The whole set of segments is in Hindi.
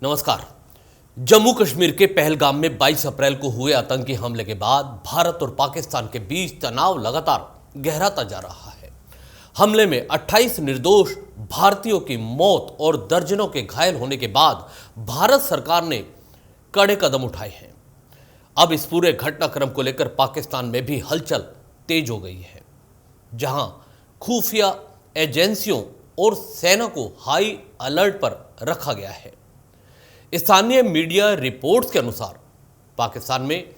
नमस्कार। जम्मू कश्मीर के पहलगाम में 22 अप्रैल को हुए आतंकी हमले के बाद भारत और पाकिस्तान के बीच तनाव लगातार गहराता जा रहा है। हमले में 28 निर्दोष भारतीयों की मौत और दर्जनों के घायल होने के बाद भारत सरकार ने कड़े कदम उठाए हैं। अब इस पूरे घटनाक्रम को लेकर पाकिस्तान में भी हलचल तेज हो गई है, जहां खुफिया एजेंसियों और सेना को हाई अलर्ट पर रखा गया है। स्थानीय मीडिया रिपोर्ट्स के अनुसार पाकिस्तान में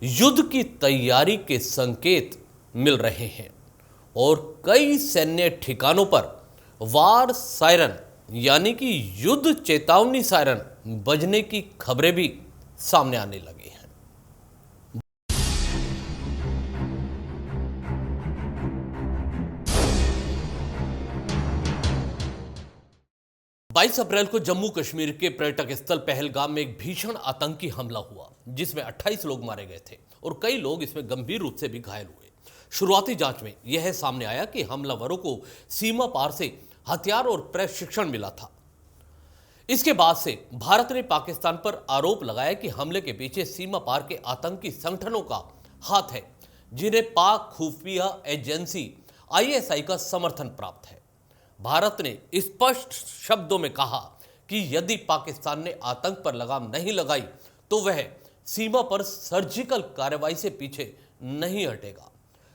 युद्ध की तैयारी के संकेत मिल रहे हैं और कई सैन्य ठिकानों पर वार सायरन यानी कि युद्ध चेतावनी सायरन बजने की खबरें भी सामने आने लगी हैं। 22 अप्रैल को जम्मू कश्मीर के पर्यटक स्थल पहलगाम में एक भीषण आतंकी हमला हुआ, जिसमें 28 लोग मारे गए थे और कई लोग इसमें गंभीर रूप से भी घायल हुए। शुरुआती जांच में यह सामने आया कि हमलावरों को सीमा पार से हथियार और प्रशिक्षण मिला था। इसके बाद से भारत ने पाकिस्तान पर आरोप लगाया कि हमले के पीछे सीमा पार के आतंकी संगठनों का हाथ है, जिन्हें पाक खुफिया एजेंसी ISI का समर्थन प्राप्त है। भारत ने स्पष्ट शब्दों में कहा कि यदि पाकिस्तान ने आतंक पर लगाम नहीं लगाई तो वह सीमा पर सर्जिकल कार्रवाई से पीछे नहीं हटेगा।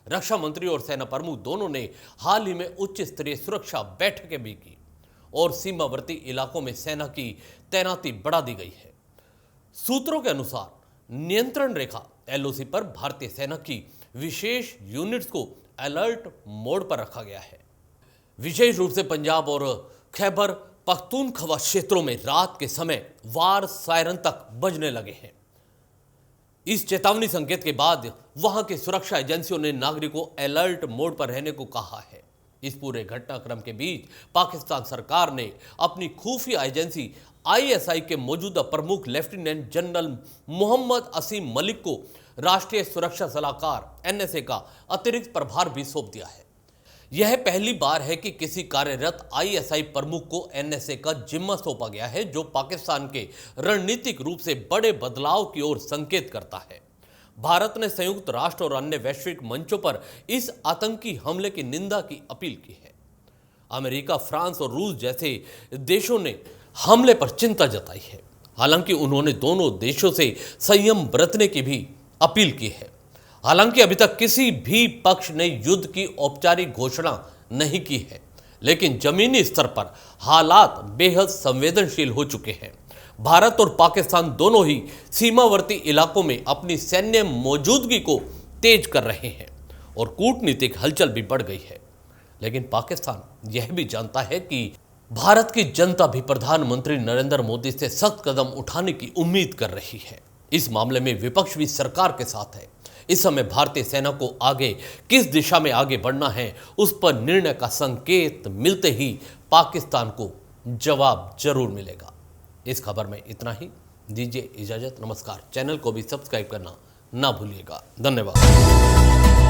रक्षा मंत्री और सेना प्रमुख दोनों ने हाल ही में उच्च स्तरीय सुरक्षा बैठकें भी की और सीमावर्ती इलाकों में सेना की तैनाती बढ़ा दी गई है। सूत्रों के अनुसार नियंत्रण रेखा LOC पर भारतीय सेना की विशेष यूनिट्स को अलर्ट मोड पर रखा गया है। विशेष रूप से पंजाब और खैबर पख्तूनख्वा क्षेत्रों में रात के समय वार सायरन तक बजने लगे हैं। इस चेतावनी संकेत के बाद वहां की सुरक्षा एजेंसियों ने नागरिकों को अलर्ट मोड पर रहने को कहा है। इस पूरे घटनाक्रम के बीच पाकिस्तान सरकार ने अपनी खुफिया एजेंसी ISI के मौजूदा प्रमुख लेफ्टिनेंट जनरल मोहम्मद असीम मलिक को राष्ट्रीय सुरक्षा सलाहकार NSA का अतिरिक्त प्रभार भी सौंप दिया है। यह पहली बार है कि किसी कार्यरत ISI प्रमुख को NSA का जिम्मा सौंपा गया है, जो पाकिस्तान के रणनीतिक रूप से बड़े बदलाव की ओर संकेत करता है। भारत ने संयुक्त राष्ट्र और अन्य वैश्विक मंचों पर इस आतंकी हमले की निंदा की अपील की है। अमेरिका, फ्रांस और रूस जैसे देशों ने हमले पर चिंता जताई है। हालांकि उन्होंने दोनों देशों से संयम बरतने की भी अपील की है। हालांकि अभी तक किसी भी पक्ष ने युद्ध की औपचारिक घोषणा नहीं की है, लेकिन जमीनी स्तर पर हालात बेहद संवेदनशील हो चुके हैं। भारत और पाकिस्तान दोनों ही सीमावर्ती इलाकों में अपनी सैन्य मौजूदगी को तेज कर रहे हैं और कूटनीतिक हलचल भी बढ़ गई है। लेकिन पाकिस्तान यह भी जानता है कि भारत की जनता भी प्रधानमंत्री नरेंद्र मोदी से सख्त कदम उठाने की उम्मीद कर रही है। इस मामले में विपक्ष भी सरकार के साथ है। इस समय भारतीय सेना को आगे किस दिशा में आगे बढ़ना है, उस पर निर्णय का संकेत मिलते ही पाकिस्तान को जवाब जरूर मिलेगा। इस खबर में इतना ही। दीजिए इजाजत। नमस्कार। चैनल को भी सब्सक्राइब करना ना भूलिएगा। धन्यवाद।